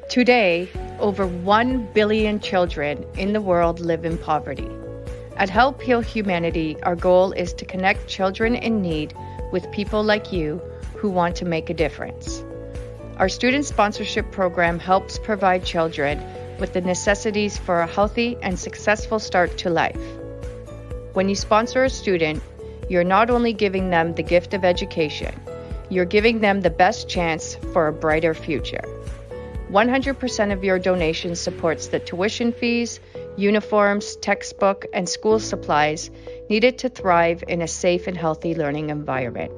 Today, over 1 billion children in the world live in poverty. At Help Heal Humanity, our goal is to connect children in need with people like you who want to make a difference. Our student sponsorship program helps provide children with the necessities for a healthy and successful start to life. When you sponsor a student, you're not only giving them the gift of education, you're giving them the best chance for a brighter future. 100% of your donation supports the tuition fees, uniforms, textbook, and school supplies needed to thrive in a safe and healthy learning environment.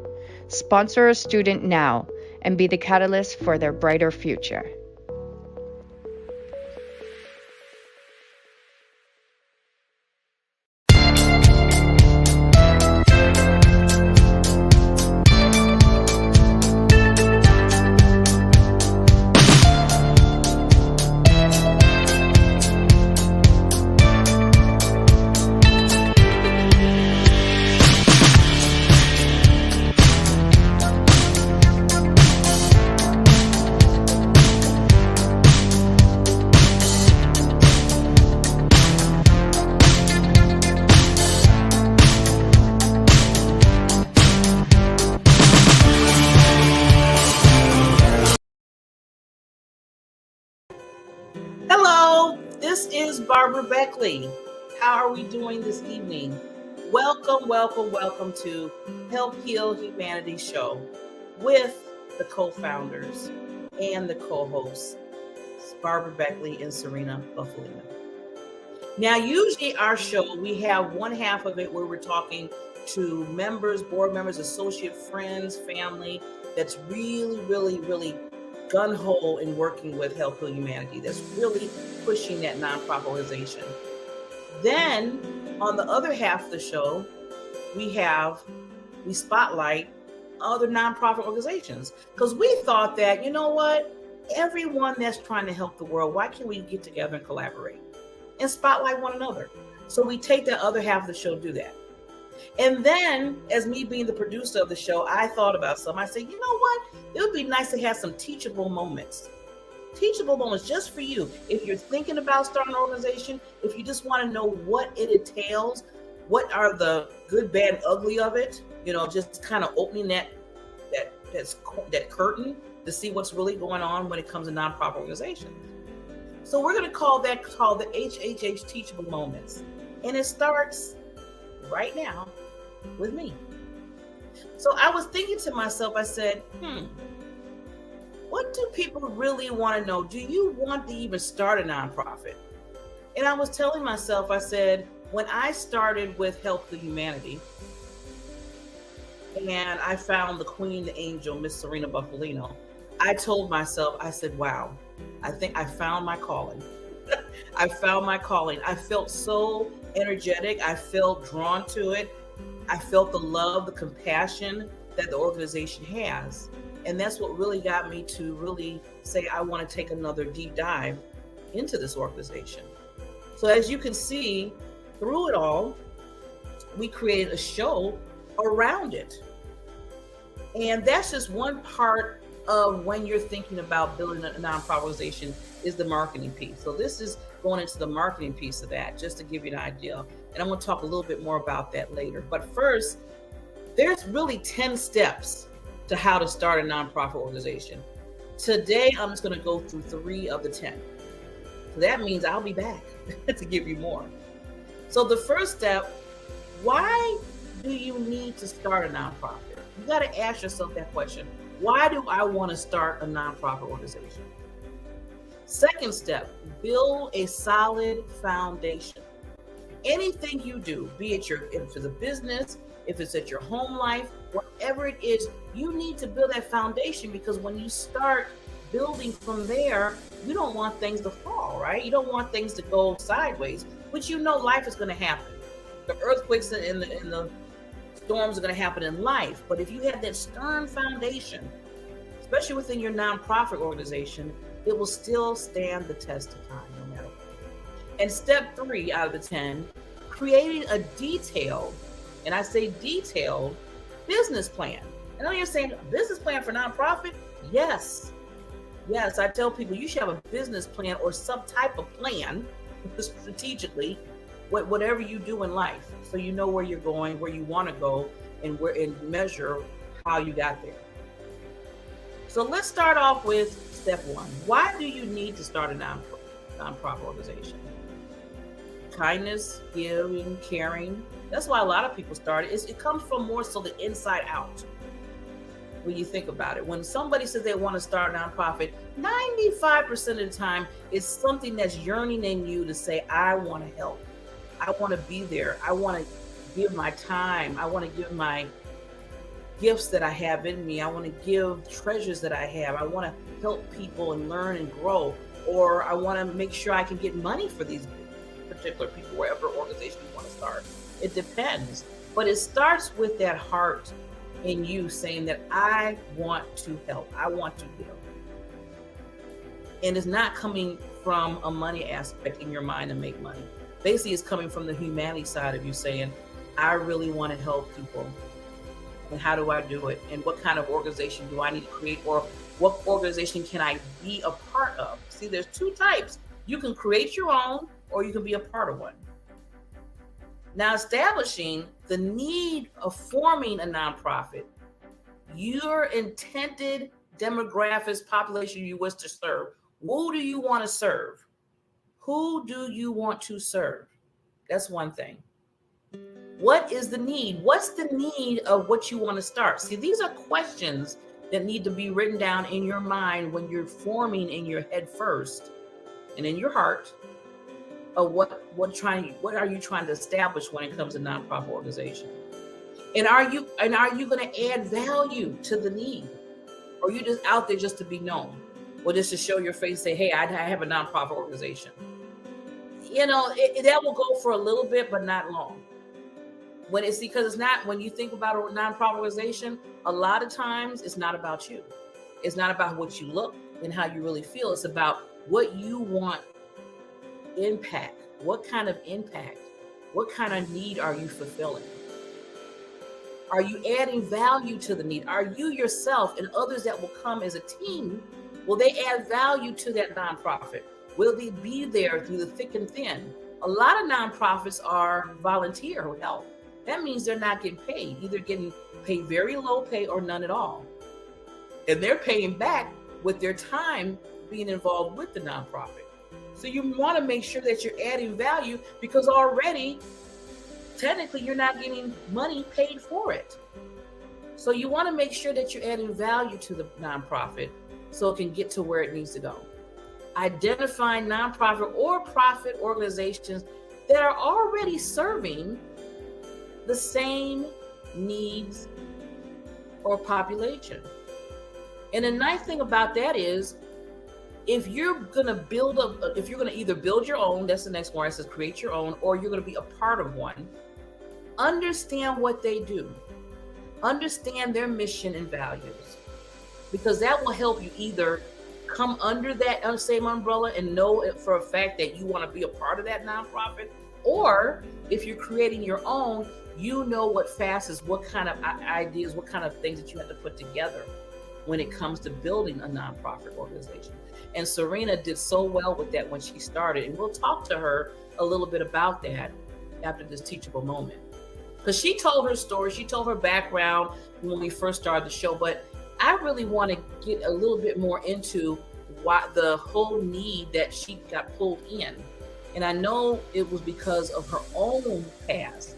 Sponsor a student now and be the catalyst for their brighter future. Hello, this is Barbara Beckley. How are we doing this evening? Welcome to Help Heal Humanity Show with the co-founders and the co-hosts, Barbara Beckley and Serena Bufalino. Now, usually our show, we have one half of it where we're talking to members, board members, associate friends, family that's really gung-ho in working with Help Heal Humanity, that's really pushing that nonprofit organization. Then on the other half of the show, we spotlight other nonprofit organizations, because we thought that, you know what, everyone that's trying to help the world, why can't we get together and collaborate and spotlight one another? So we take that other half of the show, do that. And then, as me being the producer of the show, I thought about something. I said, you know what? It would be nice to have some teachable moments. Teachable moments just for you. If you're thinking about starting an organization, if you just want to know what it entails, what are the good, bad, ugly of it, just kind of opening that curtain to see what's really going on when it comes to nonprofit organizations. So we're going to call the HHH Teachable Moments. And it starts right now with me. So I was thinking to myself, I said, what do people really want to know? Do you want to even start a nonprofit? And I was telling myself, I said, when I started with Help Heal Humanity, and I found the queen, the angel, Miss Serena Bufalino, I told myself, I said, wow, I think I found my calling. I found my calling. I felt so energetic. I felt drawn to it. I felt the love, the compassion that the organization has. And that's what really got me to really say, I want to take another deep dive into this organization. So as you can see, through it all, we created a show around it. And that's just one part of when you're thinking about building a nonprofit organization, is the marketing piece. So this is going into the marketing piece of that, just to give you an idea. And I'm going to talk a little bit more about that later. But first, there's really 10 steps to how to start a nonprofit organization. Today, I'm just going to go through 3 of the 10. So that means I'll be back to give you more. So the first step, why do you need to start a nonprofit? You got to ask yourself that question. Why do I want to start a nonprofit organization? Second step, build a solid foundation. Anything you do, be it if it's a business, if it's at your home life, whatever it is, you need to build that foundation, because when you start building from there, you don't want things to fall, right? You don't want things to go sideways, which life is going to happen. The earthquakes and the storms are going to happen in life. But if you have that stern foundation, especially within your nonprofit organization, it will still stand the test of time, no matter what. And step 3 out of the 10, creating a detailed, and I say detailed, business plan. I know you're saying, a business plan for nonprofit? Yes. Yes, I tell people you should have a business plan or some type of plan strategically, whatever you do in life, so you know where you're going, where you want to go, and measure how you got there. So let's start off with step one. Why do you need to start a nonprofit organization? Kindness, giving, caring. That's why a lot of people start it. It comes from more so the inside out. When you think about it, when somebody says they want to start a nonprofit, 95% of the time it's something that's yearning in you to say, I want to help. I want to be there. I want to give my time. I want to give my gifts that I have in me. I want to give treasures that I have. I want to help people and learn and grow. Or I want to make sure I can get money for these particular people, wherever organization you want to start. It depends. But it starts with that heart in you saying that I want to help. I want to give. And it's not coming from a money aspect in your mind to make money. Basically, it's coming from the humanity side of you saying, I really want to help people. And how do I do it? And what kind of organization do I need to create? Or what organization can I be a part of? See, there's two types. You can create your own, or you can be a part of one. Now, establishing the need of forming a nonprofit, your intended demographics, population you wish to serve. Who do you want to serve? Who do you want to serve? That's one thing. What is the need? What's the need of what you want to start? See, these are questions that need to be written down in your mind when you're forming in your head first and in your heart of what are you trying to establish when it comes to nonprofit organization? And are you going to add value to the need? Or are you just out there just to be known? Or just to show your face, say, hey, I have a nonprofit organization. You know, that will go for a little bit, but not long. When you think about a nonprofit organization, a lot of times it's not about you. It's not about what you look and how you really feel. It's about what you want impact. What kind of impact? What kind of need are you fulfilling? Are you adding value to the need? Are you yourself and others that will come as a team, will they add value to that nonprofit? Will they be there through the thick and thin? A lot of nonprofits are volunteer help. That means they're not getting paid, either getting paid very low pay or none at all. And they're paying back with their time being involved with the nonprofit. So you want to make sure that you're adding value, because already, technically, you're not getting money paid for it. So you want to make sure that you're adding value to the nonprofit so it can get to where it needs to go. Identifying nonprofit or profit organizations that are already serving the same needs or population. And the nice thing about that is, if you're going to either build your own, that's the next one, it says create your own, or you're going to be a part of one, understand what they do. Understand their mission and values, because that will help you either come under that same umbrella and know it for a fact that you want to be a part of that nonprofit, or if you're creating your own, you know what facets, what kind of ideas, what kind of things that you have to put together when it comes to building a nonprofit organization. And Serena did so well with that when she started. And we'll talk to her a little bit about that after this teachable moment. Because she told her story, she told her background when we first started the show. But I really want to get a little bit more into why the whole need that she got pulled in. And I know it was because of her own past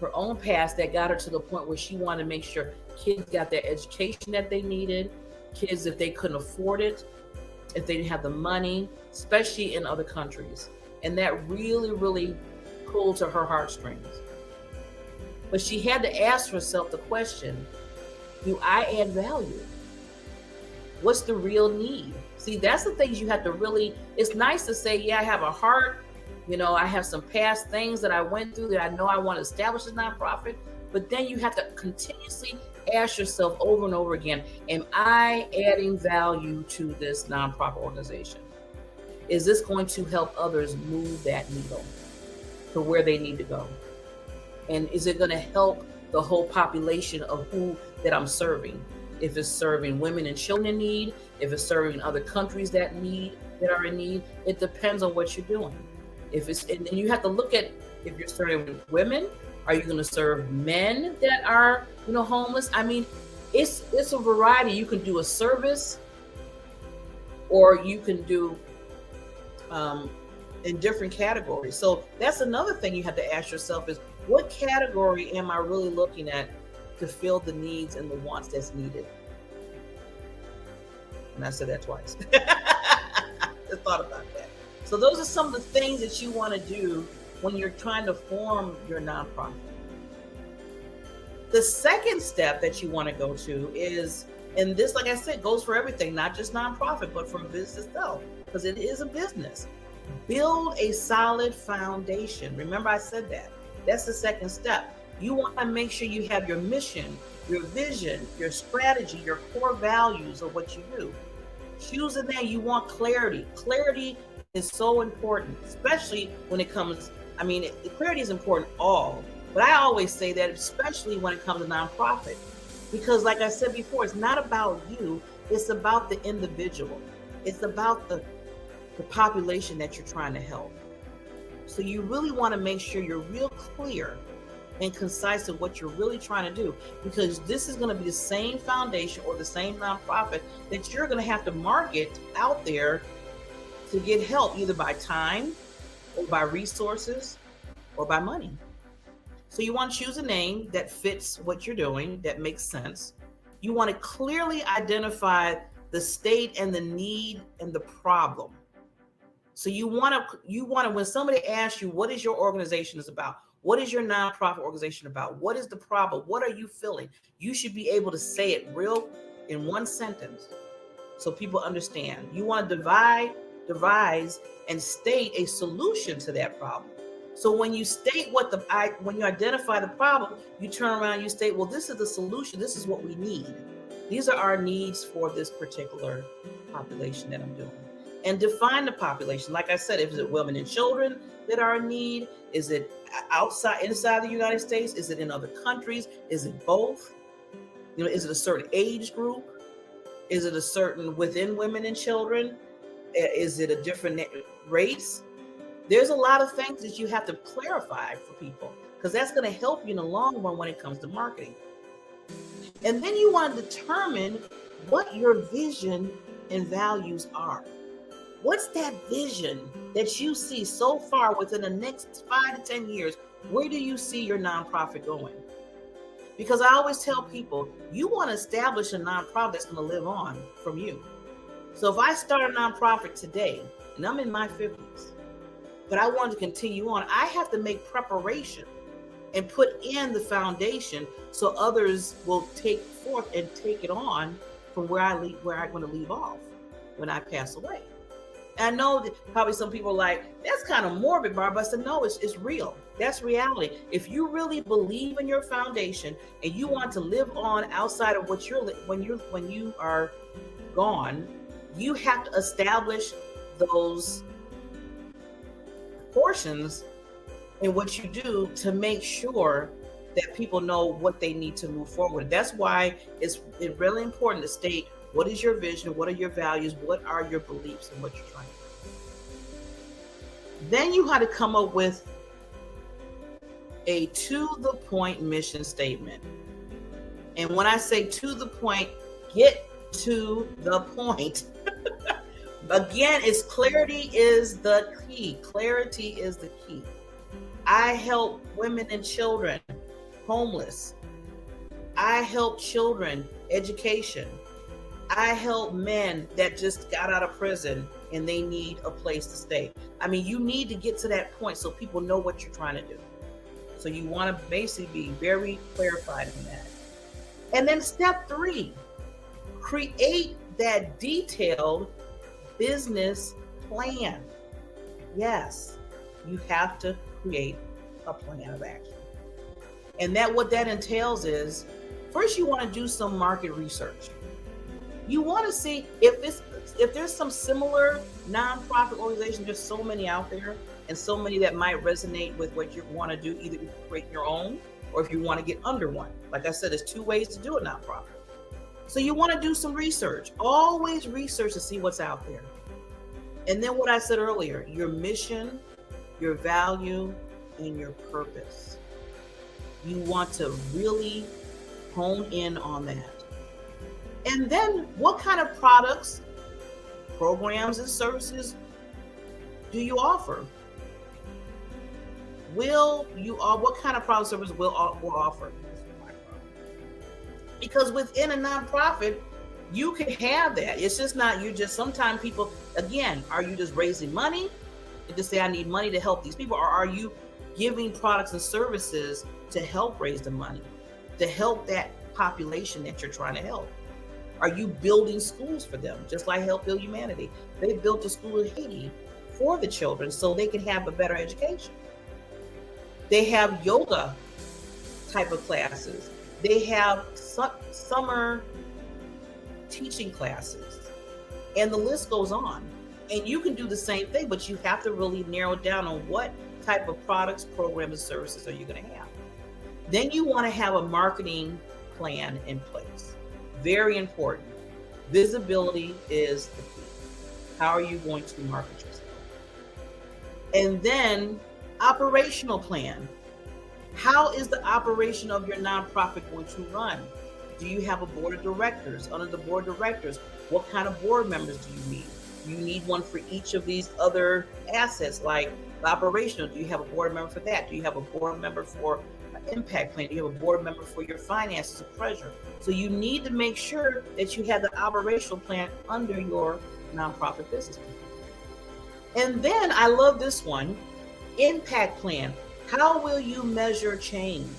that got her to the point where she wanted to make sure kids got their education that they needed, kids, if they couldn't afford it, if they didn't have the money, especially in other countries. And that really, really pulled to her heartstrings. But she had to ask herself the question, do I add value? What's the real need? See, that's the things you have to really, it's nice to say, yeah, I have a heart, I have some past things that I went through that I know I want to establish a nonprofit, but then you have to continuously ask yourself over and over again, am I adding value to this nonprofit organization? Is this going to help others move that needle to where they need to go? And is it going to help the whole population of who that I'm serving? if it's serving women and children in need, if it's serving other countries that are in need. It depends on what you're doing. If it's, and you have to look at, if you're serving women, are you going to serve men that are, homeless? I mean, it's a variety. You can do a service, or you can do in different categories. So that's another thing you have to ask yourself is, what category am I really looking at to fill the needs and the wants that's needed? And I said that twice. Just thought about that. So those are some of the things that you want to do when you're trying to form your nonprofit. The second step that you want to go to is, and this, like I said, goes for everything, not just nonprofit, but for business itself, because it is a business. Build a solid foundation. Remember, I said that. That's the second step. You want to make sure you have your mission, your vision, your strategy, your core values of what you do. Choosing that, you want clarity. Clarity is so important, especially when it comes, clarity is important all, but I always say that especially when it comes to nonprofit, because like I said before, it's not about you, it's about the individual. It's about the population that you're trying to help. So you really want to make sure you're real clear and concise of what you're really trying to do, because this is going to be the same foundation or the same nonprofit that you're going to have to market out there to get help, either by time or by resources or by money. So you want to choose a name that fits what you're doing, that makes sense. You want to clearly identify the state and the need and the problem. So you want to, when somebody asks you, what is your organization is about? What is your nonprofit organization about? What is the problem? What are you filling? You should be able to say it real in one sentence so people understand. You want to devise and state a solution to that problem. So when you state when you identify the problem, you turn around and you state, well, this is the solution. This is what we need. These are our needs for this particular population that I'm doing. And define the population. Like I said, is it women and children that are in need? Is it inside the United States? Is it in other countries? Is it both? Is it a certain age group? Is it a certain within women and children? Is it a different race? There's a lot of things that you have to clarify for people, because that's going to help you in the long run when it comes to marketing. And then you want to determine what your vision and values are. What's that vision that you see so far within the next 5 to 10 years? Where do you see your nonprofit going? Because I always tell people, you want to establish a nonprofit that's going to live on from you. So if I start a nonprofit today, and I'm in my 50s, but I want to continue on, I have to make preparation and put in the foundation so others will take forth and take it on from where I'm going to leave off when I pass away. And I know that probably some people are like, that's kind of morbid, Barbara. I said, no, it's real. That's reality. If you really believe in your foundation and you want to live on outside of what when you are gone, you have to establish those portions in what you do to make sure that people know what they need to move forward. That's why it's really important to state, what is your vision? What are your values? What are your beliefs and what you're trying to do? Then you have to come up with a to-the-point mission statement. And when I say to the point, get to the point. Again, clarity is the key. Clarity is the key. I help women and children homeless. I help children education. I help men that just got out of prison and they need a place to stay. You need to get to that point so people know what you're trying to do. So you want to basically be very clarified in that. And then step 3, create that detailed business plan. Yes, you have to create a plan of action. And what that entails is, first you want to do some market research. You want to see if there's some similar nonprofit organization. There's so many out there, and so many that might resonate with what you want to do, either create your own or if you want to get under one. Like I said, there's 2 ways to do a nonprofit. So you want to do some research. Always research to see what's out there. And then what I said earlier, your mission, your value, and your purpose. You want to really hone in on that. And then what kind of products, programs, and services do you offer? What kind of product service will offer? Because within a nonprofit, you can have that. It's just not, sometimes people, again, are you just raising money and just say, I need money to help these people? Or are you giving products and services to help raise the money, to help that population that you're trying to help? Are you building schools for them? Just like Help Heal Humanity. They built a school in Haiti for the children so they can have a better education. They have yoga type of classes. They have summer teaching classes, and the list goes on. And you can do the same thing, but you have to really narrow down on what type of products, programs, and services are you going to have. Then you want to have a marketing plan in place. Very important. Visibility is the key. How are you going to market yourself? And then operational plan. How is the operation of your nonprofit going to run? Do you have a board of directors? Under the board of directors, what kind of board members do you need? You need one for each of these other assets, like the operational. Do you have a board member for that? Do you have a board member for an impact plan? Do you have a board member for your finances, a treasurer? So you need to make sure that you have the operational plan under your nonprofit business plan. And then I love this one, impact plan. How will you measure change?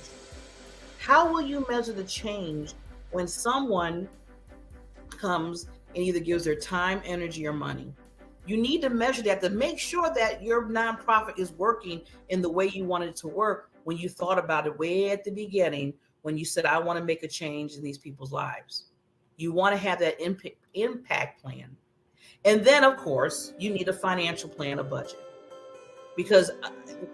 How will you measure the change when someone comes and either gives their time, energy, or money? You need to measure that to make sure that your nonprofit is working in the way you wanted it to work when you thought about it way at the beginning, when you said, I want to make a change in these people's lives. You want to have that impact plan. And then, of course, you need a financial plan, a budget. Because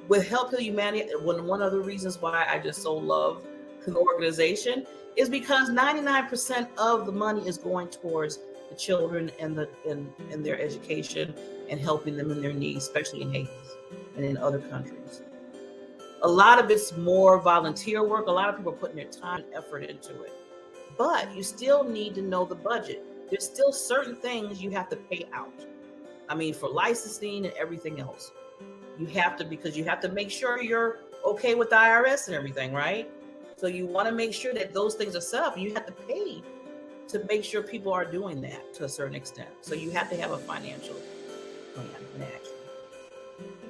with Help Heal Humanity, one of the reasons why I just so love the organization is because 99% of the money is going towards the children and their education and helping them in their needs, especially in Haiti and in other countries. A lot of it's more volunteer work. A lot of people are putting their time and effort into it. But you still need to know the budget. There's still certain things you have to pay out. I mean, for licensing and everything else. You have to, because you have to make sure you're okay with the IRS and everything, right? So you want to make sure that those things are set up. You have to pay to make sure people are doing that to a certain extent. So you have to have a financial plan in action.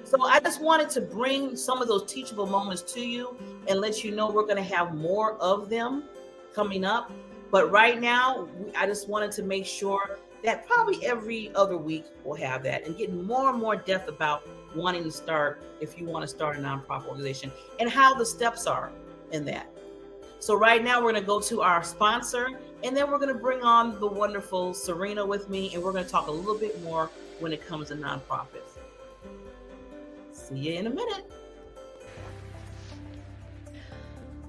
So I just wanted to bring some of those teachable moments to you and let you know we're going to have more of them coming up. But right now, I just wanted to make sure that probably every other week we'll have that and get more and more depth about wanting to start, if you want to start a nonprofit organization, and how the steps are in that. So right now we're going to go to our sponsor, and then we're going to bring on the wonderful Serena with me, and we're going to talk a little bit more when it comes to nonprofits. See you in a minute.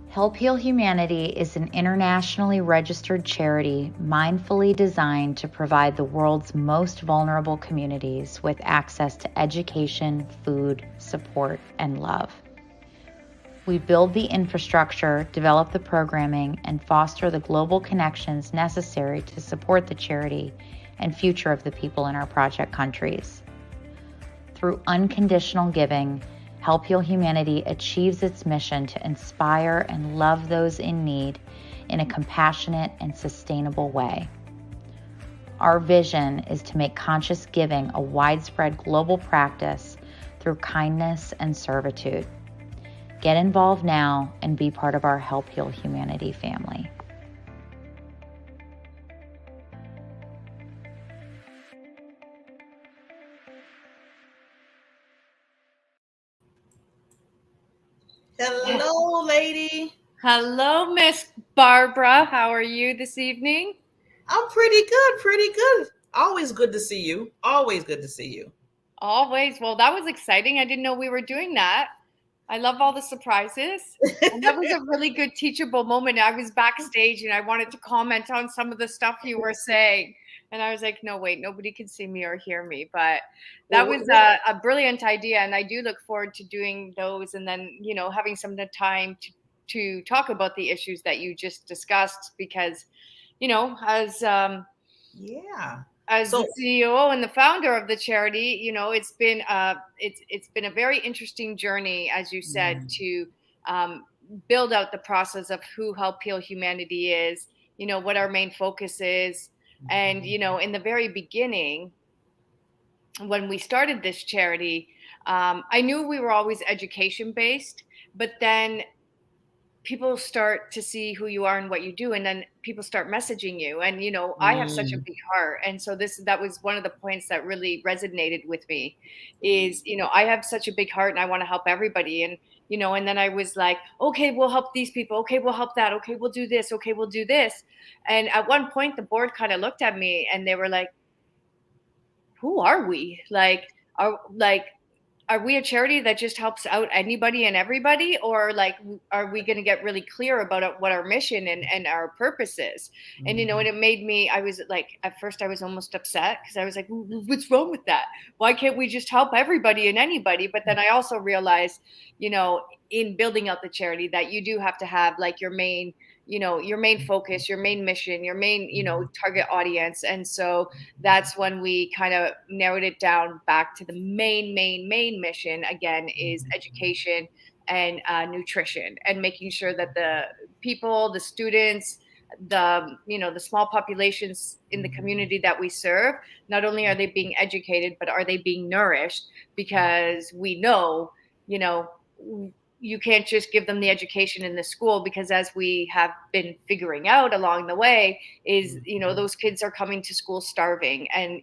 Help Heal Humanity is an internationally registered charity mindfully designed to provide the world's most vulnerable communities with access to education, food, support, and love. We build the infrastructure, develop the programming, and foster the global connections necessary to support the charity and future of the people in our project countries. Through unconditional giving, Help Heal Humanity achieves its mission to inspire and love those in need in a compassionate and sustainable way. Our vision is to make conscious giving a widespread global practice through kindness and servitude. Get involved now and be part of our Help Heal Humanity family. Hello, lady. Hello, Miss Barbara. How are you this evening? I'm pretty good, pretty good. Always good to see you. Always good to see you. Always. Well, that was exciting. I didn't know we were doing that. I love all the surprises. And that was a really good teachable moment. I was backstage and I wanted to comment on some of the stuff you were saying. And I was like, no, wait, nobody can see me or hear me. But that Well, was a brilliant idea. And I do look forward to doing those and then, having some time to talk about the issues that you just discussed because, yeah. as So the CEO and the founder of the charity, it's been a very interesting journey, as you said, to um, build out the process of who Help Heal Humanity is, what our main focus is, and in the very beginning, when we started this charity, I knew we were always education based, but then people start to see who you are and what you do, and then people start messaging you, and I have such a mm, big heart, and so that was one of the points that really resonated with me is I have such a big heart and I want to help everybody, and and then I was like, okay, we'll help these people, okay, we'll help that, okay, we'll do this, okay, we'll do this. And at one point the board kind of looked at me and they were like, who are we? Are we a charity that just helps out anybody and everybody, or are we going to get really clear about what our mission and our purpose is? And and it made me, I was like, at first I was almost upset because I was like, what's wrong with that? Why can't we just help everybody and anybody? But then I also realized, in building out the charity, that you do have to have like your main focus, your main mission, your main target audience. And so that's when we kind of narrowed it down back to the main mission again is education and nutrition, and making sure that the people, the students, the small populations in the community that we serve, not only are they being educated, but are they being nourished? Because we know, you can't just give them the education in the school, because as we have been figuring out along the way is those kids are coming to school starving, and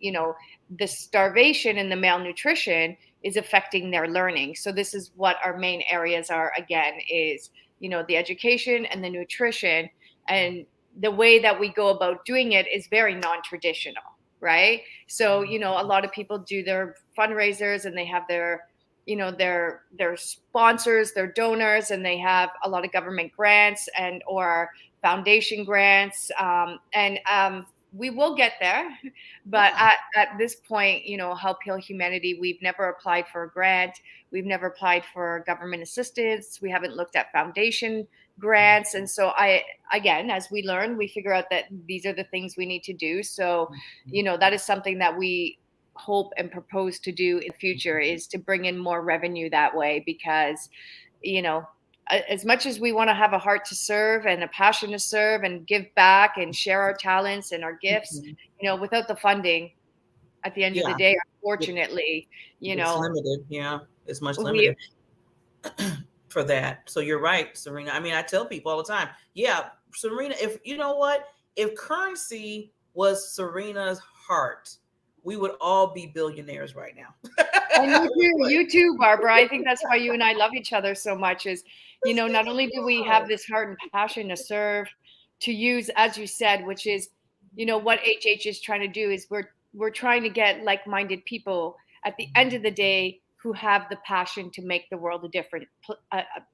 the starvation and the malnutrition is affecting their learning. So this is what our main areas are, again, is the education and the nutrition. And the way that we go about doing it is very non-traditional, right? So a lot of people do their fundraisers and they have their their sponsors, their donors, and they have a lot of government grants and or foundation grants, and we will get there. But at this point, Help Heal Humanity, we've never applied for a grant, we've never applied for government assistance, we haven't looked at foundation grants. And so again, as we learn, we figure out that these are the things we need to do. So that is something that we hope and propose to do in the future, is to bring in more revenue that way. Because as much as we want to have a heart to serve and a passion to serve and give back and share our talents and our gifts, without the funding at the end of the yeah, day, unfortunately, it's limited. Yeah, it's much we limited for that. So you're right, Serena. I mean, I tell people all the time, yeah, Serena, if you know what, if currency was Serena's heart, we would all be billionaires right now. and you too, Barbara. I think that's why you and I love each other so much is, not only do we have this heart and passion to serve, to use, as you said, which is, what HH is trying to do is we're trying to get like-minded people at the end of the day who have the passion to make the world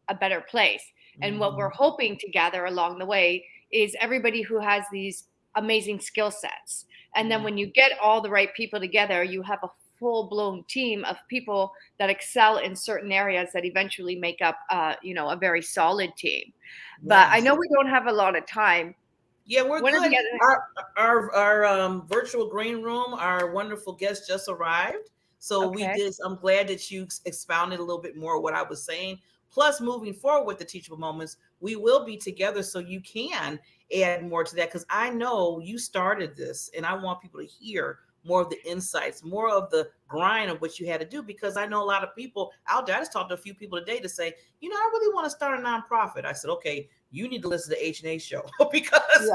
a better place. And what we're hoping to gather along the way is everybody who has these amazing skill sets. And then when you get all the right people together, you have a full-blown team of people that excel in certain areas that eventually make up a very solid team. But I know we don't have a lot of time. Yeah, we're good. Our virtual green room, our wonderful guest just arrived. So we Okay. did. I'm glad that you expounded a little bit more what I was saying. Plus, moving forward with the teachable moments, we will be together so you can add more to that, because I know you started this and I want people to hear more of the insights, more of the grind of what you had to do, because I know a lot of people out there. I just talked to a few people today to say, I really want to start a nonprofit. I said, okay, you need to listen to H&A show because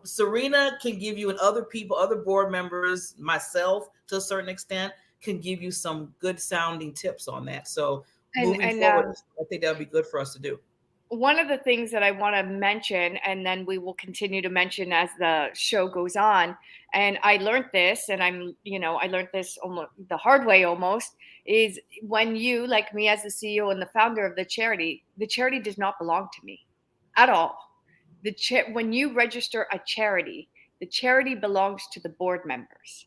Serena can give you, and other people, other board members, myself to a certain extent, can give you some good sounding tips on that. So moving forward, I think that would be good for us to do. one of the things that I want to mention, and then we will continue to mention as the show goes on, and I learned this, and I learned this almost the hard way almost, is when you, like me as the CEO and the founder of the charity does not belong to me at all. When you register a charity, the charity belongs to the board members.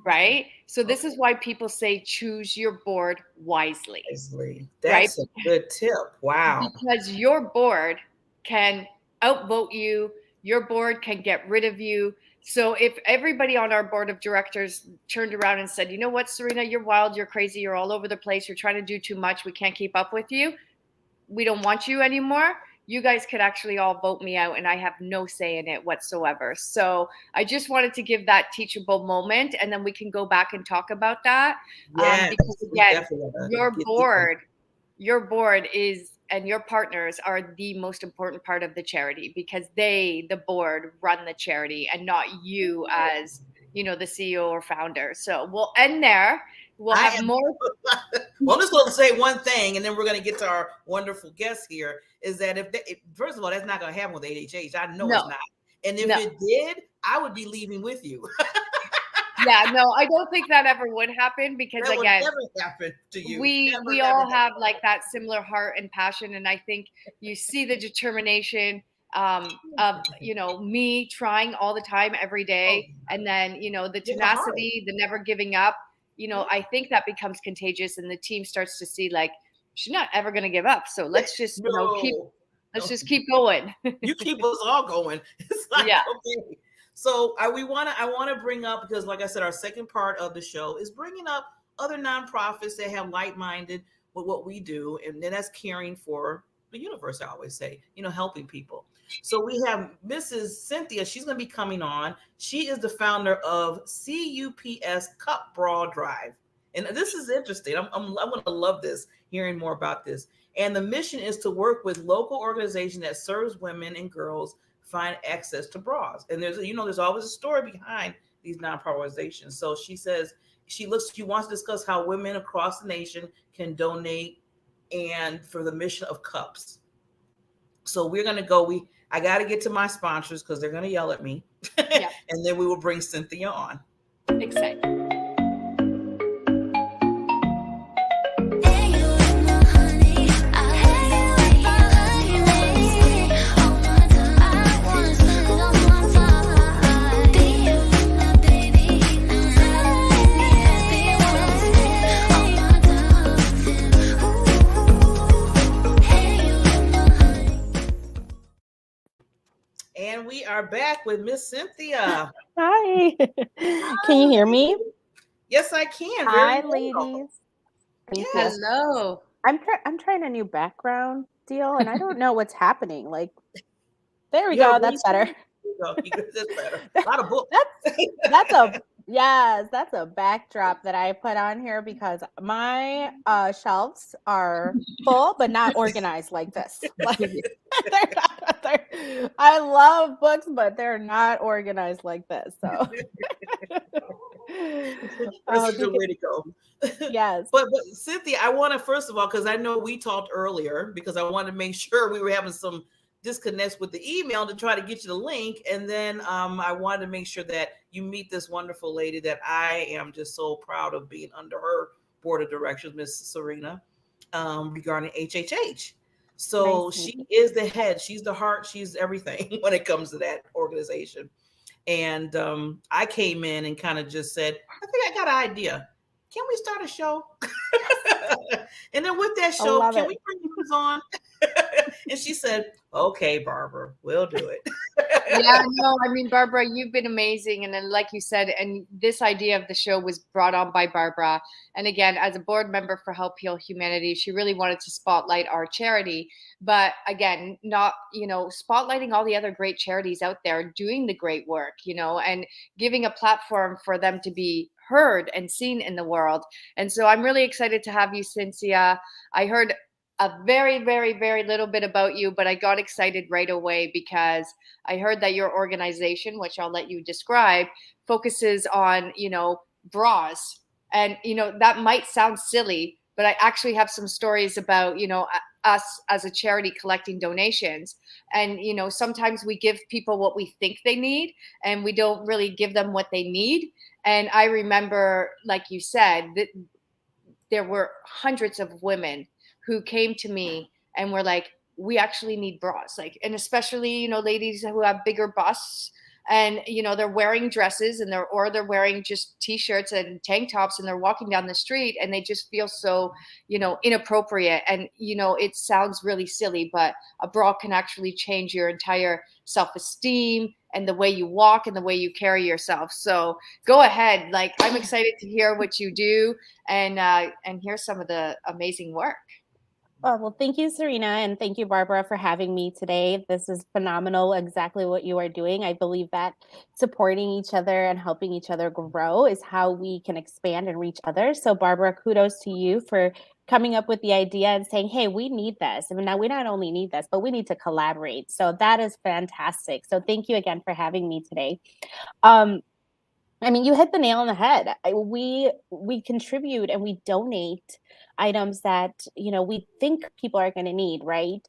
Right? So this is why people say choose your board wisely. That's a good tip. Wow. Because your board can outvote you, your board can get rid of you. So if everybody on our board of directors turned around and said, you know what, Serena, you're wild, you're crazy, you're all over the place, you're trying to do too much, we can't keep up with you, we don't want you anymore, you guys could actually all vote me out and I have no say in it whatsoever. So I just wanted to give that teachable moment, and then we can go back and talk about that. Yes, because again, your board is, and your partners are the most important part of the charity, because they, the board, run the charity and not you as, the CEO or founder. So we'll end there. We'll have more. Well, I'm just going to say one thing, and then we're going to get to our wonderful guest here, is that first of all, that's not going to happen with HHH. I know it's not. And if it did, I would be leaving with you. Yeah, no, I don't think that ever would happen, because that again, would never happen to you. We all have like that similar heart and passion. And I think you see the determination of, me trying all the time every day. And then, the tenacity, the never giving up, I think that becomes contagious, and the team starts to see like, she's not ever going to give up. So let's just, just keep going. You keep us all going. It's like, okay. So I want to bring up, because like I said, our second part of the show is bringing up other nonprofits that have like-minded with what we do. And then that's caring for the universe, I always say, helping people. So we have Mrs. Cynthia. She's going to be coming on. She is the founder of CUPS Cup Bra Drive. And this is interesting. I'm going to love this, hearing more about this. And the mission is to work with local organization that serves women and girls find access to bras. And there's always a story behind these nonprofit organizations. So she says she wants to discuss how women across the nation can donate, and for the mission of cups. So we're going to go. I got to get to my sponsors because they're going to yell at me. Yeah. And then we will bring Cynthia on. Excited. And we are back with Miss Cynthia. Hi. Can you hear me? Yes, I can. Hi, ladies. Yes. Hello. I'm trying a new background deal, and I don't know what's happening. Like, there we go. That's better. That's better. A lot of books. That's a backdrop that I put on here because my shelves are full but not organized like this. Like, I love books, but they're not organized like this. So that's a good way to go. Yes. But Cynthia, I want to, first of all, because I know we talked earlier, because I wanted to make sure we were having some disconnects with the email to try to get you the link. And then I wanted to make sure that you meet this wonderful lady that I am just so proud of being under her board of directors, Miss Serena, regarding HHH. So she is the head, she's the heart, she's everything when it comes to that organization. And I came in and kind of just said, I think I got an idea. Can we start a show? And then with that show, can we bring you on? And she said, okay, Barbara, we'll do it. Yeah, no, I mean, Barbara, you've been amazing. And then, like you said, and this idea of the show was brought on by Barbara. And again, as a board member for Help Heal Humanity, she really wanted to spotlight our charity. But again, not, spotlighting all the other great charities out there doing the great work, and giving a platform for them to be heard and seen in the world. And so I'm really excited to have you, Cynthia. I heard a very, very, very little bit about you, but I got excited right away because I heard that your organization, which I'll let you describe, focuses on, bras. And, that might sound silly, but I actually have some stories about, us as a charity collecting donations. And, sometimes we give people what we think they need, and we don't really give them what they need. And I remember, like you said, that there were hundreds of women who came to me and were like, we actually need bras, and especially, ladies who have bigger busts, and, they're wearing dresses, and they're wearing just t-shirts and tank tops, and they're walking down the street, and they just feel so, inappropriate. And, it sounds really silly, but a bra can actually change your entire self-esteem and the way you walk and the way you carry yourself. So go ahead. I'm excited to hear what you do and hear some of the amazing work. Well, thank you, Serena, and thank you, Barbara, for having me today. This is phenomenal, exactly what you are doing. I believe that supporting each other and helping each other grow is how we can expand and reach others. So, Barbara, kudos to you for coming up with the idea and saying, hey, we need this. I mean, now we not only need this, but we need to collaborate. So that is fantastic. So thank you again for having me today. I mean, you hit the nail on the head. We contribute and we donate items that, we think people are going to need, right?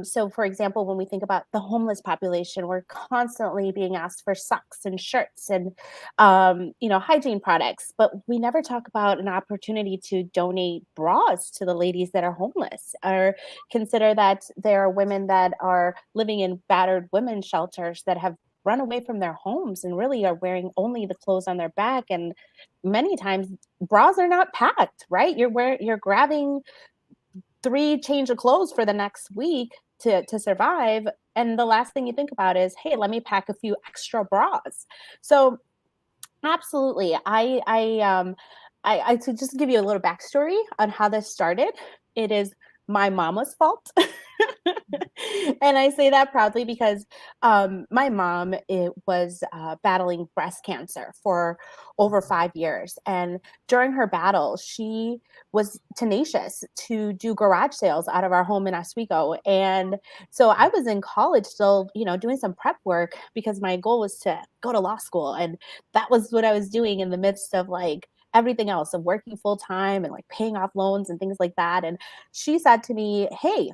So for example, when we think about the homeless population, we're constantly being asked for socks and shirts and, hygiene products, but we never talk about an opportunity to donate bras to the ladies that are homeless, or consider that there are women that are living in battered women's shelters that have run away from their homes and really are wearing only the clothes on their back. And many times bras are not packed, right? You're grabbing 3 change of clothes for the next week to survive. And the last thing you think about is, hey, let me pack a few extra bras. So absolutely. I to just give you a little backstory on how this started. It is my mama's fault. And I say that proudly because my mom was battling breast cancer for over 5 years. And during her battle, she was tenacious to do garage sales out of our home in Oswego. And so I was in college still, doing some prep work because my goal was to go to law school. And that was what I was doing in the midst of everything else, of working full time and paying off loans and things like that. And she said to me, hey,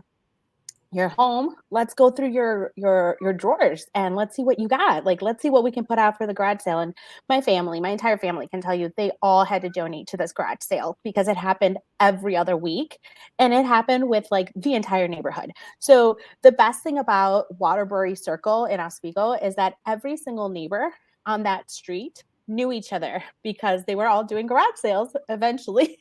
you're home. Let's go through your drawers and let's see what you got. Let's see what we can put out for the garage sale. And my entire family can tell you they all had to donate to this garage sale because it happened every other week. And it happened with the entire neighborhood. So the best thing about Waterbury Circle in Oswego is that every single neighbor on that street knew each other because they were all doing garage sales eventually.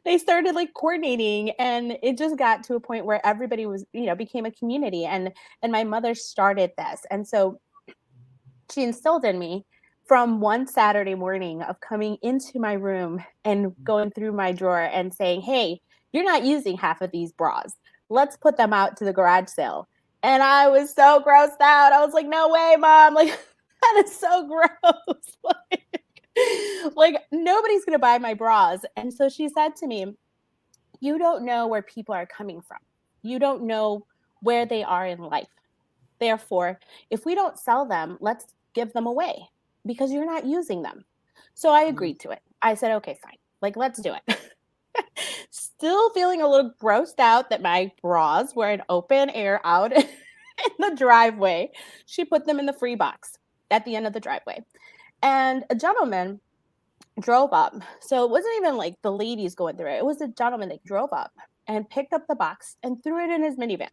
They started coordinating, and it just got to a point where everybody was, became a community. And my mother started this. And so she instilled in me from one Saturday morning of coming into my room and going through my drawer and saying, hey, you're not using half of these bras. Let's put them out to the garage sale. And I was so grossed out. I was like, no way, Mom. That is so gross. Nobody's going to buy my bras. And so she said to me, you don't know where people are coming from. You don't know where they are in life. Therefore, if we don't sell them, let's give them away because you're not using them. So I agreed to it. I said, okay, fine. Let's do it. Still feeling a little grossed out that my bras were in open air out in the driveway. She put them in the free box at the end of the driveway. And a gentleman drove up. So it wasn't even the ladies going through it. It was a gentleman that drove up and picked up the box and threw it in his minivan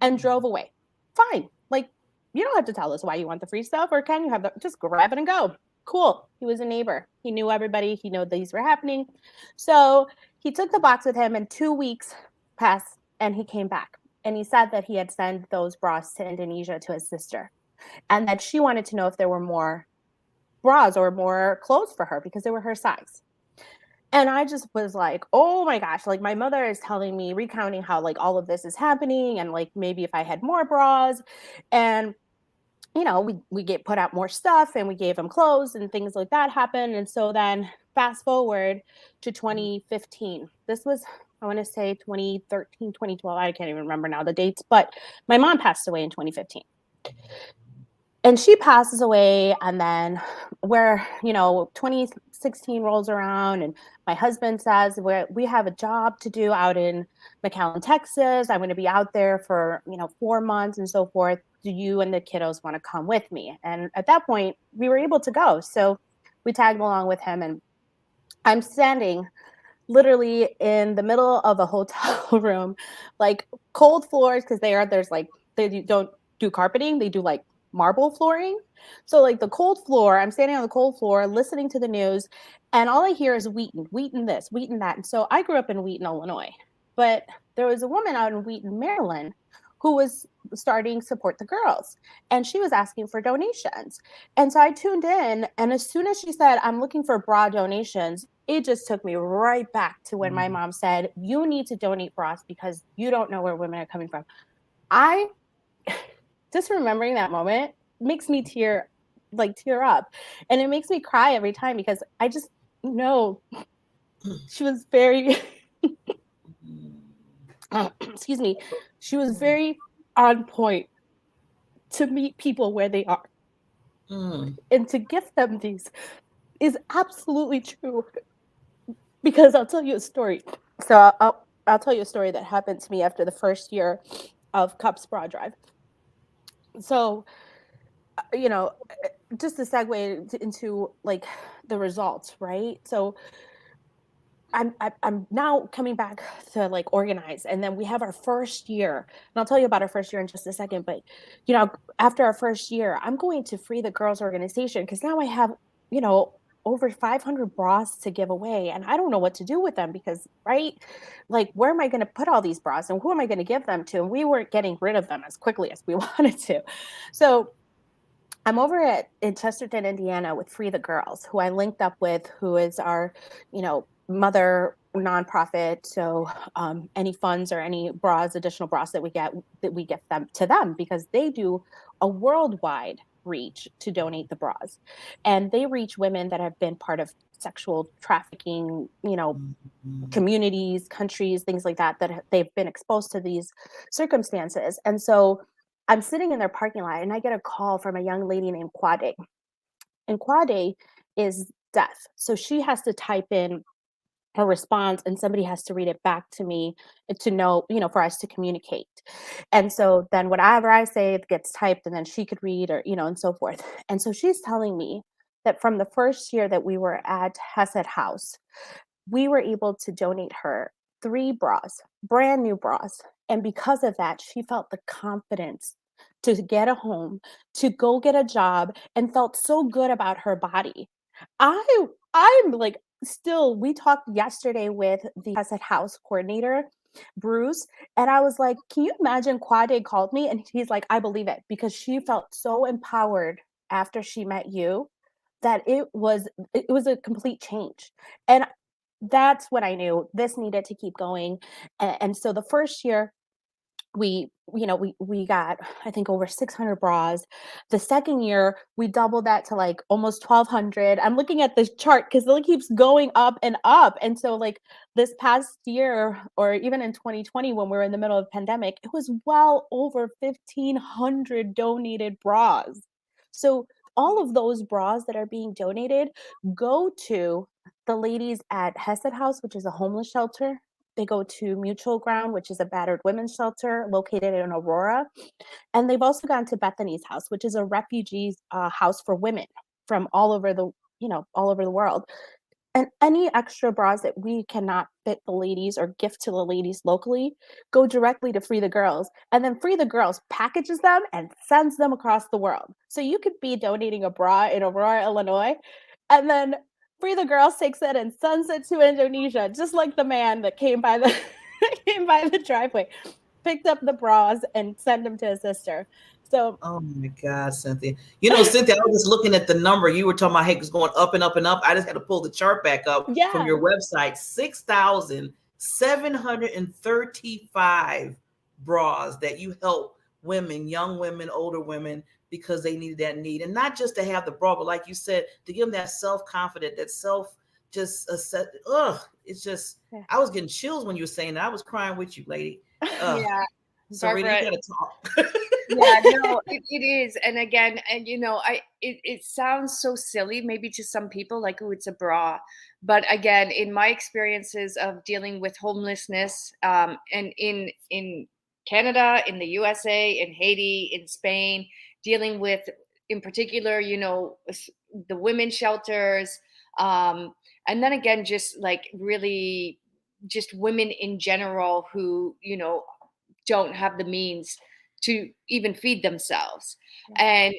and drove away. Fine. You don't have to tell us why you want the free stuff, or can you just grab it and go. Cool. He was a neighbor. He knew everybody. He knew these were happening. So he took the box with him, and 2 weeks passed and he came back. And he said that he had sent those bras to Indonesia to his sister and that she wanted to know if there were more bras or more clothes for her because they were her size. And I just was like, oh my gosh, my mother is telling me, recounting how all of this is happening and maybe if I had more bras. And we get put out more stuff and we gave him clothes and things like that happened. And so then fast forward to 2015. This was, I want to say 2013, 2012. I can't even remember now the dates, but my mom passed away in 2015. And she passes away, and then 2016, 16 rolls around and my husband says, we have a job to do out in McAllen, Texas. I'm going to be out there for, 4 months and so forth. Do you and the kiddos want to come with me? And at that point, we were able to go. So we tagged along with him, and I'm standing literally in the middle of a hotel room, like cold floors, because they don't do carpeting, they do like marble flooring. So like the cold floor, I'm standing on the cold floor listening to the news, and all I hear is Wheaton this, Wheaton that. And so I grew up in Wheaton, Illinois, but there was a woman out in Wheaton, Maryland, who was starting Support the Girls, and she was asking for donations. And so I tuned in, and as soon as she said, I'm looking for bra donations, it just took me right back to when my mom said, you need to donate bras because you don't know where women are coming from. I just remembering that moment makes me tear up, and it makes me cry every time because I just know she was very excuse me, she was very on point to meet people where they are and to gift them these is absolutely true. Because I'll tell you a story. So I'll tell you a story that happened to me after the first year of Cups Bra Drive. So, just to segue into like the results, right? So I'm now coming back to like organize, and then we have our first year, and I'll tell you about our first year in just a second. But after our first year, I'm going to Free the Girls organization because now I have over 500 bras to give away, and I don't know what to do with them because, right, like where am I going to put all these bras and who am I going to give them to? And we weren't getting rid of them as quickly as we wanted to. So I'm over in Chesterton, Indiana with Free the Girls, who I linked up with, who is our, mother nonprofit. So any funds or any additional bras that we get them to them because they do a worldwide reach to donate the bras, and they reach women that have been part of sexual trafficking, communities, countries, things like that they've been exposed to these circumstances. And so I'm sitting in their parking lot, and I get a call from a young lady named Quade. And Quade is deaf, so she has to type in her response, and somebody has to read it back to me to know, for us to communicate. And so then whatever I say, it gets typed, and then she could read, or and so forth. And so she's telling me that from the first year that we were at Hesed House, we were able to donate her 3 bras, brand new bras. And because of that, she felt the confidence to get a home, to go get a job, and felt so good about her body. I'm like, still, we talked yesterday with the Hesed House coordinator, Bruce, and I was like, can you imagine Quade called me and he's like, I believe it, because she felt so empowered after she met you that it was a complete change. And that's when I knew this needed to keep going. And so the first year we got, I think, over 600 bras. The second year we doubled that to like almost 1,200. I'm looking at this chart because it keeps going up and up. And so like this past year, or even in 2020 when we were in the middle of the pandemic, it was well over 1,500 donated bras. So all of those bras that are being donated go to the ladies at Hesed House, which is a homeless shelter. They go to Mutual Ground, which is a battered women's shelter located in Aurora. And they've also gone to Bethany's House, which is a refugee house for women from all over the world. And any extra bras that we cannot fit the ladies or gift to the ladies locally go directly to Free the Girls. And then Free the Girls packages them and sends them across the world. So you could be donating a bra in Aurora, Illinois, and then Free the Girls takes it and sends it to Indonesia, just like the man that came by the driveway, picked up the bras and sent them to his sister. So, oh my God, Cynthia. Cynthia, I was just looking at the number. You were talking about, hey, it's going up and up and up. I just had to pull the chart back up from your website. 6,735 bras that you help women, young women, older women, because they needed that need. And not just to have the bra, but like you said, to give them that self-confidence, that it's just, I was getting chills when you were saying that. I was crying with you, lady. Yeah. Serena, you gotta talk. Yeah, no, it is. And again, and it sounds so silly maybe to some people, like, oh, it's a bra. But again, in my experiences of dealing with homelessness, and in Canada, in the USA, in Haiti, in Spain, dealing with, in particular, the women's shelters, and then again, just like really just women in general who, don't have the means to even feed themselves. And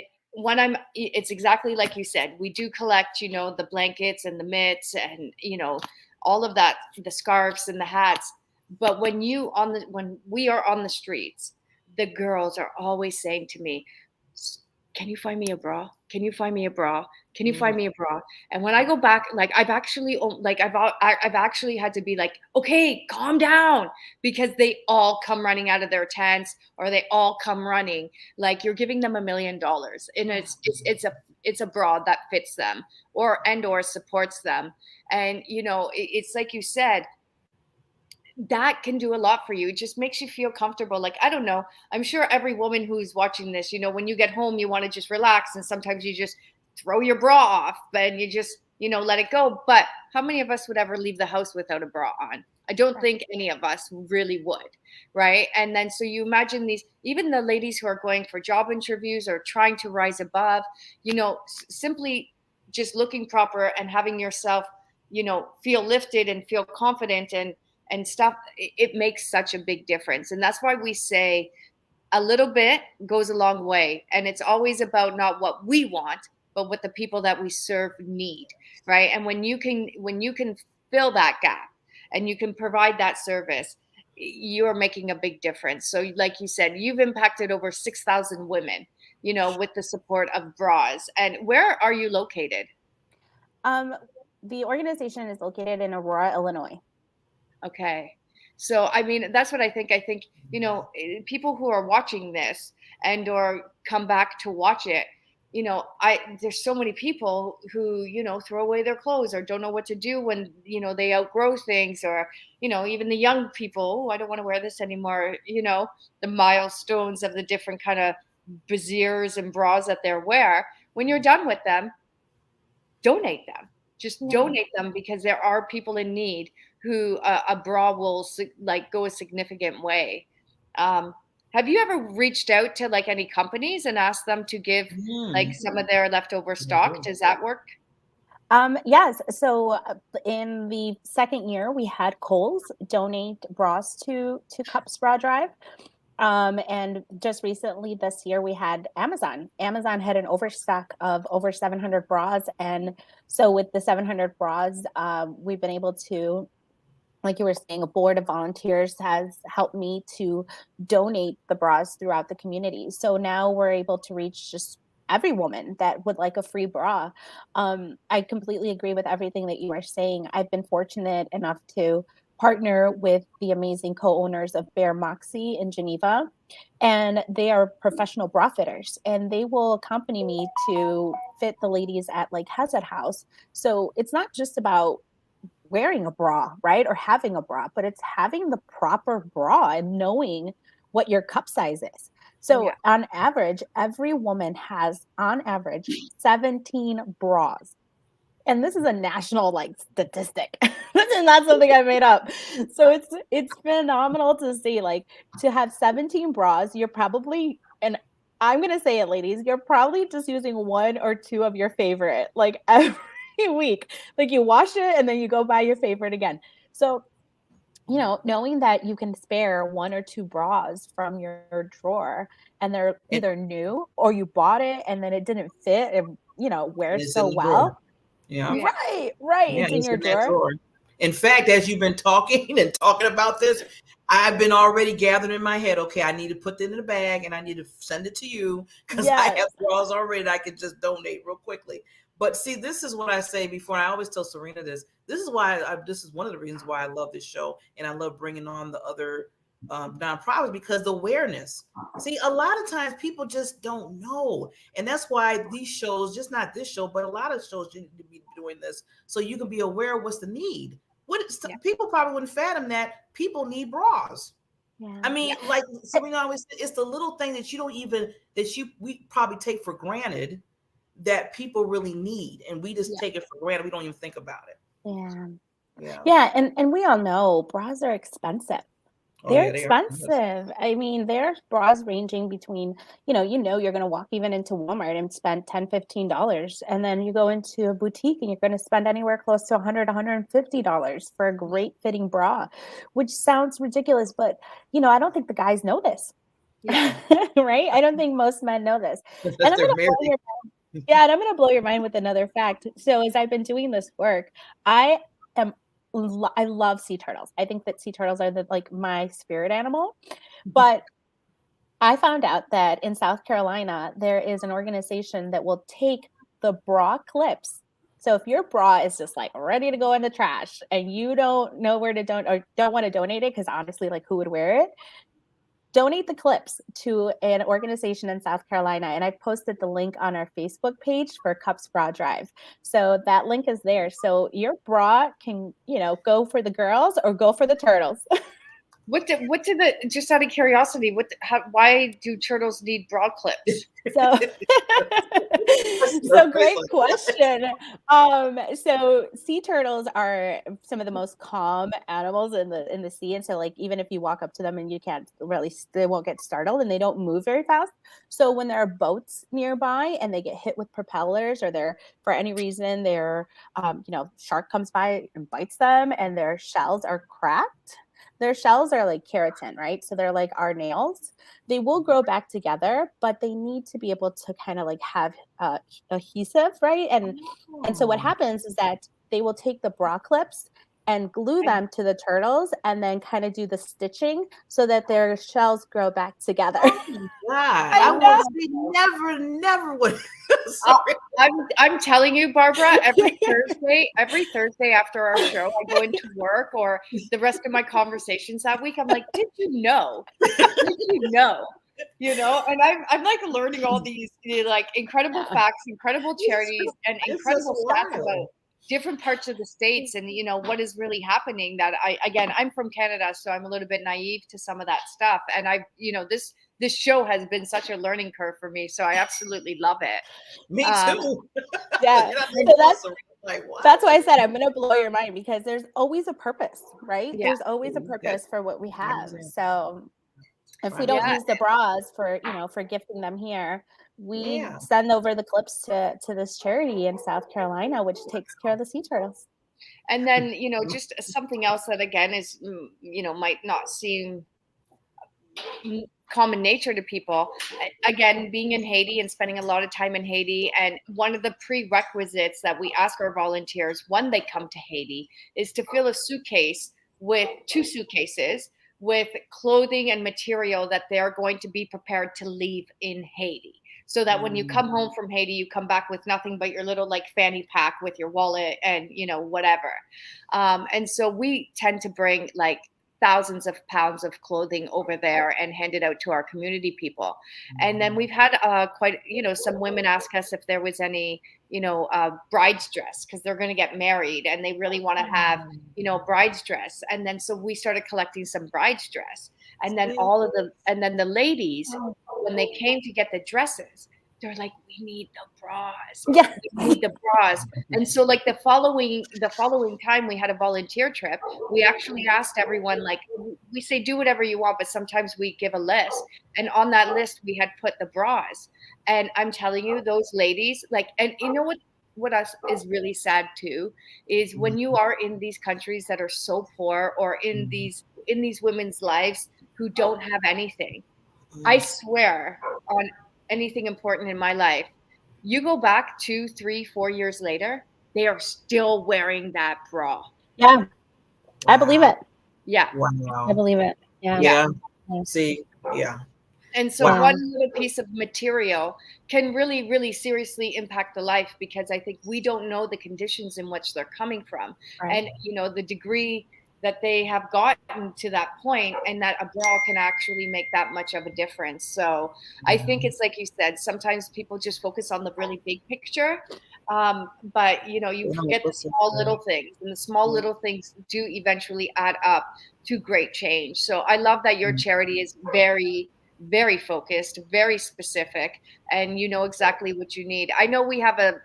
it's exactly like you said, we do collect, the blankets and the mitts and, all of that, the scarves and the hats. But when we are on the streets, the girls are always saying to me, can you find me a bra? Can you find me a bra? Can you find me a bra? And when I go back, like I've actually had to be like, okay, calm down, because they all come running out of their tents, or they all come running like you're giving them $1 million, and it's a bra that fits them or supports them. And it's like you said, that can do a lot for you. It just makes you feel comfortable. Like, I don't know. I'm sure every woman who's watching this, when you get home, you want to just relax. And sometimes you just throw your bra off and you just, let it go. But how many of us would ever leave the house without a bra on? I don't think any of us really would. Right. And then so you imagine even the ladies who are going for job interviews or trying to rise above, simply just looking proper and having yourself, feel lifted and feel confident and stuff, it makes such a big difference. And that's why we say a little bit goes a long way. And it's always about not what we want, but what the people that we serve need, right? And when you can fill that gap and you can provide that service, you're making a big difference. So like you said, you've impacted over 6,000 women, with the support of bras. And where are you located? The organization is located in Aurora, Illinois. Okay. So, I mean, that's what I think. I think, people who are watching this and or come back to watch it, there's so many people who, throw away their clothes or don't know what to do when, they outgrow things, or, even the young people, oh, I don't want to wear this anymore, the milestones of the different kind of brassieres and bras that they wear. When you're done with them, donate them. Just donate them, because there are people in need who a bra will go a significant way. Have you ever reached out to like any companies and asked them to give like some of their leftover stock? Does that work? Yes. So in the second year, we had Kohl's donate bras to Cups Bra Drive. And just recently this year, we had Amazon. Amazon had an overstock of over 700 bras. And so with the 700 bras, we've been able to, like you were saying, a board of volunteers has helped me to donate the bras throughout the community. So now we're able to reach just every woman that would like a free bra. I completely agree with everything that you are saying. I've been fortunate enough to partner with the amazing co-owners of Bare Moxie in Geneva, and they are professional bra fitters, and they will accompany me to fit the ladies at like Hazard House. So it's not just about wearing a bra, right? Or having a bra, but it's having the proper bra and knowing what your cup size is. So on average, every woman has on average 17 bras. And this is a national like statistic. This is not something I made up. So it's phenomenal to see, like, to have 17 bras, you're probably, and I'm gonna say it, ladies, you're probably just using one or two of your favorite like every week. Like you wash it and then you go buy your favorite again. So knowing that you can spare one or two bras from your drawer and they're either new or you bought it and then it didn't fit and wears so well. Yeah. Right. Yeah, It's in your in that drawer. drawer. In fact, as you've been talking and talking about this, I've been already gathering in my head, okay, I need to put it in a bag and I need to send it to you, because I have bras already that I could just donate real quickly. But see, this is what I say before. I always tell Serena this. This is why this is one of the reasons why I love this show, and I love bringing on the other nonprofits, because the awareness. See, a lot of times people just don't know, and that's why these shows, just not this show, but a lot of shows, you need to be doing this so you can be aware of what's the need. People probably wouldn't fathom that people need bras. Yeah. I mean, like Serena always said, it's the little thing that you don't even, we probably take for granted that people really need. And we just take it for granted. We don't even think about it. Yeah. Yeah. Yeah. And we all know bras are expensive. Oh, They're yeah, they are. expensive. I mean, there's bras ranging between, you're going to walk even into Walmart and spend $10, $15. And then you go into a boutique and you're going to spend anywhere close to $100, $150 for a great fitting bra, which sounds ridiculous. But, I don't think the guys know this. Yeah. Right? I don't think most men know this. And I'm going They're to married. blow your mind. Yeah, and I'm going to blow your mind with another fact. So as I've been doing this work, I love sea turtles. I think that sea turtles are my spirit animal. But I found out that in South Carolina, there is an organization that will take the bra clips. So if your bra is just ready to go in the trash and you don't know where to or don't want to donate it, because honestly, who would wear it? Donate the clips to an organization in South Carolina. And I posted the link on our Facebook page for Cups Bra Drive. So that link is there. So your bra can, go for the girls or go for the turtles. Just out of curiosity, why do turtles need bra clips? So great question. So sea turtles are some of the most calm animals in the sea. And so even if you walk up to them and you can't really, they won't get startled and they don't move very fast. So when there are boats nearby and they get hit with propellers or for any reason, shark comes by and bites them and their shells are cracked. Their shells are like keratin, right? So they're like our nails. They will grow back together, but they need to be able to kind of have adhesive, right? And so what happens is that they will take the bra clips and glue them to the turtles and then kind of do the stitching so that their shells grow back together. Oh God, I would never would. I'm telling you, Barbara, every Thursday after our show, I go into work or the rest of my conversations that week. I'm like, did you know? Did you know? And I'm learning all these incredible facts, incredible charities, and incredible stats about different parts of the states and what is really happening. That I'm from Canada, so I'm a little bit naive to some of that stuff, and this show has been such a learning curve for me, so I absolutely love it. Me too. Yeah. So that's why I said I'm going to blow your mind, because there's always a purpose, right? Yeah. There's always a purpose for what we have. So if we don't use the bras for gifting them here, we send over the clips to this charity in South Carolina, which takes care of the sea turtles. And then, just something else that again is, might not seem common nature to people. Again, being in Haiti and spending a lot of time in Haiti, and one of the prerequisites that we ask our volunteers when they come to Haiti is to fill a suitcase with 2 suitcases with clothing and material that they're going to be prepared to leave in Haiti. So that when you come home from Haiti, you come back with nothing but your little fanny pack with your wallet and, whatever. And so we tend to bring thousands of pounds of clothing over there and hand it out to our community people. And then we've had quite, some women ask us if there was any, bride's dress, because they're going to get married and they really want to have, bride's dress. And then so we started collecting some bride's dress. And then the ladies, when they came to get the dresses, they're like, we need the bras. Yeah. We need the bras. And so the following time we had a volunteer trip, we actually asked everyone, we say, do whatever you want, but sometimes we give a list. And on that list, we had put the bras. And I'm telling you, those ladies, and you know what else is really sad too, is when you are in these countries that are so poor, or in these women's lives who don't have anything. I swear on anything important in my life, you go back 2, 3, 4 years later, they are still wearing that bra. Yeah. I believe it. Yeah. Wow. I believe it. Yeah. See, yeah. And so one little piece of material can really, really seriously impact the life, because I think we don't know the conditions in which they're coming from. Right. And, the degree that they have gotten to that point, and that a bra can actually make that much of a difference. So I think it's like you said, sometimes people just focus on the really big picture. But you know, you forget the 100%. small little things, and the small little things do eventually add up to great change. So I love that your charity is very, very focused, very specific, and you know exactly what you need. I know we have a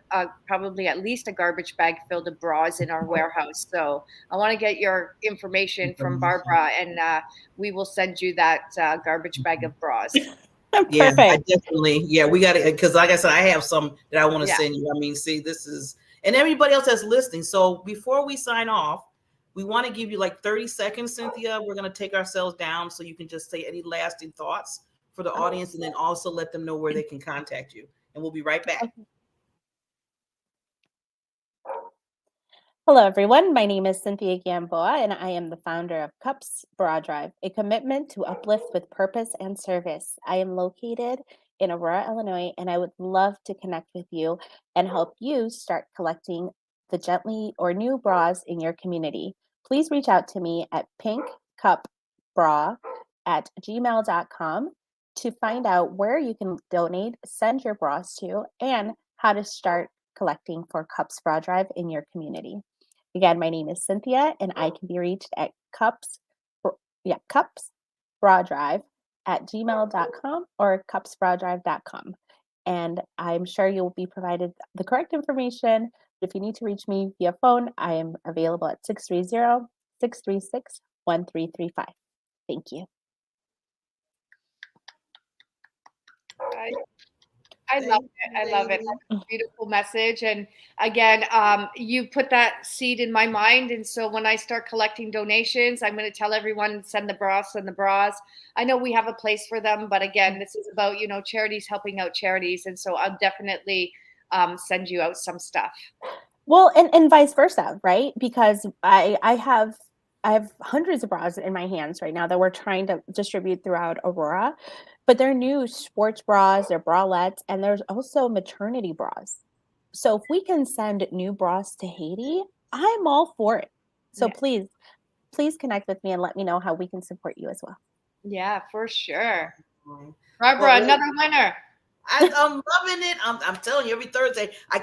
probably at least a garbage bag filled of bras in our warehouse. So I want to get your information from Barbara, and we will send you that garbage bag of bras. Yeah, I Perfect. definitely. Yeah, we got it. Because, like I said, I have some that I want to Yeah. send you. I mean, see, this is, and everybody else that's listening. So before we sign off, we want to give you like 30 seconds, Cynthia. We're going to take ourselves down so you can just say any lasting thoughts for the audience, and then also let them know where they can contact you. And we'll be right back. Hello, everyone. My name is Cynthia Gamboa, and I am the founder of Cups Bra Drive, a commitment to uplift with purpose and service. I am located in Aurora, Illinois, and I would love to connect with you and help you start collecting the gently or new bras in your community. Please reach out to me at pinkcupbra@gmail.com to find out where you can donate, send your bras to, and how to start collecting for Cups Bra Drive in your community. Again, my name is Cynthia, and I can be reached at cupsbradrive@gmail.com or cupsbradrive.com. And I'm sure you'll be provided the correct information. If you need to reach me via phone, I am available at 630-636-1335. Thank you. I love it. I love it. That's a beautiful message. And again, you put that seed in my mind. And so when I start collecting donations, I'm going to tell everyone, send the bras, send the bras. I know we have a place for them, but again, this is about, you know, charities helping out charities. And so I'll definitely send you out some stuff. Well, and vice versa, right? Because I have hundreds of bras in my hands right now that we're trying to distribute throughout Aurora, but they're new sports bras, they're bralettes, and there's also maternity bras. So if we can send new bras to Haiti, I'm all for it. So please connect with me and let me know how we can support you as well. Yeah, for sure. Barbara, another winner. I'm loving it. I'm telling you, every Thursday, I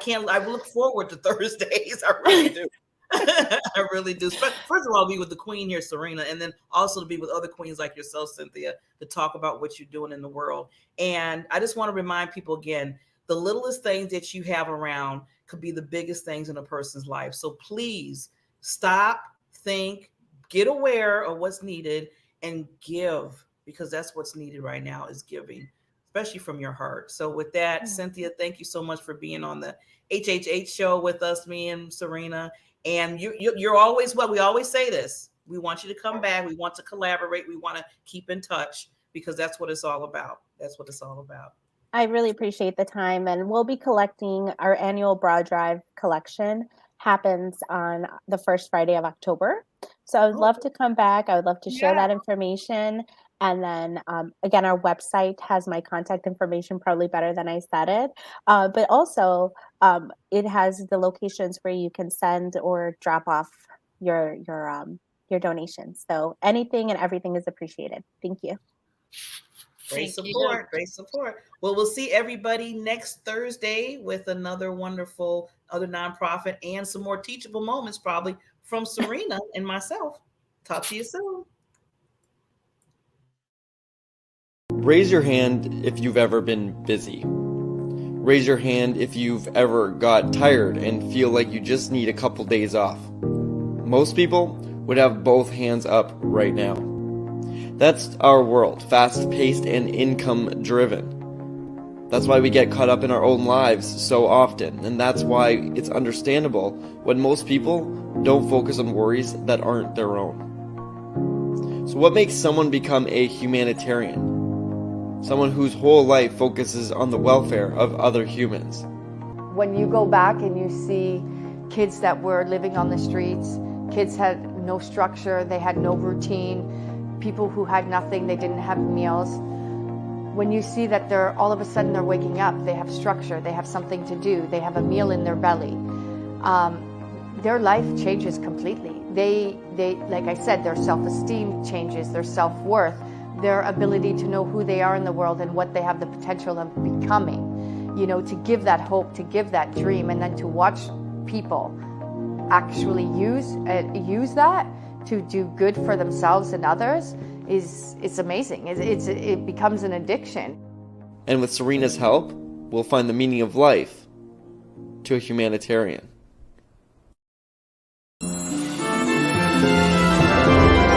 look forward to Thursdays. I really do. I really do. But first of all, be with the queen here, Serena, and then also to be with other queens like yourself, Cynthia, to talk about what you're doing in the world. And I just want to remind people again, the littlest things that you have around could be the biggest things in a person's life. So please stop, think, get aware of what's needed, and give, because that's what's needed right now is giving, especially from your heart. So with that, Cynthia, thank you so much for being on the HHH show with us, me and Serena. And you're always we always say this. We want you to come back. We want to collaborate. We want to keep in touch because that's what it's all about. That's what it's all about. I really appreciate the time. And we'll be collecting our annual Bra Drive collection happens on the first Friday of October. So I would love to come back. I would love to share that information. And then again, our website has my contact information probably better than I said it. But also it has the locations where you can send or drop off your donations. So anything and everything is appreciated. Thank you. Great support. Great support. Well, we'll see everybody next Thursday with another wonderful other nonprofit and some more teachable moments probably from Serena and myself. Talk to you soon. Raise your hand if you've ever been busy. Raise your hand if you've ever got tired and feel like you just need a couple days off. Most people would have both hands up right now. That's our world, fast-paced and income-driven. That's why we get caught up in our own lives so often, and that's why it's understandable when most people don't focus on worries that aren't their own. So what makes someone become a humanitarian? Someone whose whole life focuses on the welfare of other humans. When you go back and you see kids that were living on the streets, kids had no structure, they had no routine, people who had nothing, they didn't have meals. When you see that they're all of a sudden they're waking up, they have structure, they have something to do, they have a meal in their belly, their life changes completely. They like I said, their self-esteem changes, their self-worth, their ability to know who they are in the world and what they have the potential of becoming. you know, to give that hope, to give that dream, and then to watch people actually use that to do good for themselves and others it's amazing. It becomes an addiction. And with Serena's help, we'll find the meaning of life to a humanitarian.